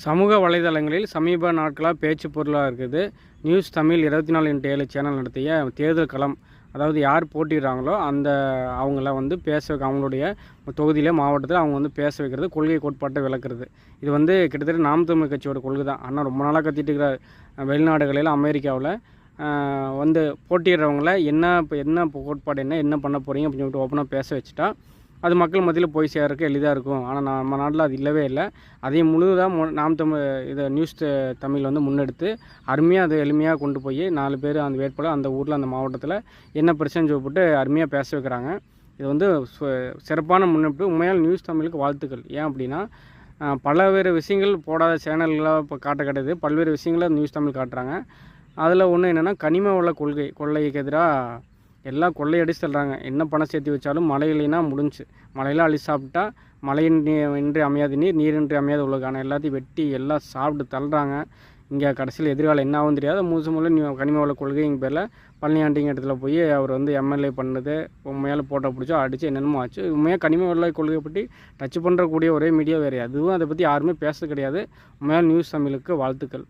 சமூக வலைதளங்களில் சமீப நாட்களாக பேச்சு பொருளாக இருக்குது. நியூஸ் தமிழ் 24x7 சேனல் நடத்திய தேர்தல் களம், அதாவது யார் போட்டிடுறாங்களோ அவங்கள வந்து பேச வைக்க, அவங்களுடைய தொகுதியில் மாவட்டத்தில் அவங்க வந்து பேச வைக்கிறது, கொள்கை கோட்பாட்டை விளக்குறது. இது வந்து கிட்டத்தட்ட நாம் தமிழ் கட்சியோட கொள்கை தான். ஆனால் ரொம்ப நாளாக கத்திட்டு இருக்கிற வெளிநாடுகளில், அமெரிக்காவில் வந்து போட்டிடுறவங்கள என்ன கோட்பாடு என்ன பண்ண போகிறீங்க அப்படின்னு சொல்லிட்டு ஓப்பனாக பேச வச்சுட்டா அது மக்கள் மத்தியில் போய் சேர்றதுக்கு எளிதாக இருக்கும். ஆனால் நம்ம நாட்டில் அது இல்லவே இல்லை. அதையும் முழுதாக நாம் தமிழ் இதை நியூஸ் தமிழ் வந்து முன்னெடுத்து அருமையாக அதை எளிமையாக கொண்டு போய் 4 பேர் அந்த வேட்பாளர் அந்த ஊரில் அந்த மாவட்டத்தில் என்ன பிரச்சனை சொல்லிட்டு அருமையாக பேச வைக்கிறாங்க. இது வந்து சிறப்பான முன்னெடுப்பு. உண்மையால் நியூஸ் தமிழுக்கு வாழ்த்துக்கள். ஏன் அப்படின்னா பல்வேறு விஷயங்கள் போடாத சேனல்களாக இப்போ காட்டுது. பல்வேறு விஷயங்களை நியூஸ் தமிழ் காட்டுறாங்க. அதில் ஒன்று என்னென்னா, கனிம வள கொள்ளைக்கு எதிராக எல்லாம் கொள்ளையடிச்சு தள்ளுறாங்க. என்ன பணம் சேர்த்து வச்சாலும் மழை இல்லைன்னா முடிஞ்சு. மழையெல்லாம் அள்ளி சாப்பிட்டா மழையின்றி அமையாத நீரின்றி அமையாத உலகான எல்லாத்தையும் வெட்டி எல்லாம் சாப்பிட்டு தள்ளுறாங்க. இங்கே கடைசியில் எதிர்காலம் என்ன ஆகும் தெரியாது. மூல கனிம வள கொள்கைங்க பேரில் பழனியாண்டிங்க இடத்துல போய் அவர் வந்து எம்எல்ஏ பண்ணது, உண்மையால் போட்டோ பிடிச்சோ அடித்து என்னென்னமோ ஆச்சு. உண்மையாக கனிம வள கொள்கையை பற்றி டச் பண்ணுறக்கூடிய ஒரே மீடியா வேறு, அதுவும் அதை பற்றி யாருமே பேசுறது கிடையாது. உண்மையால் நியூஸ் தமிழுக்கு வாழ்த்துக்கள்.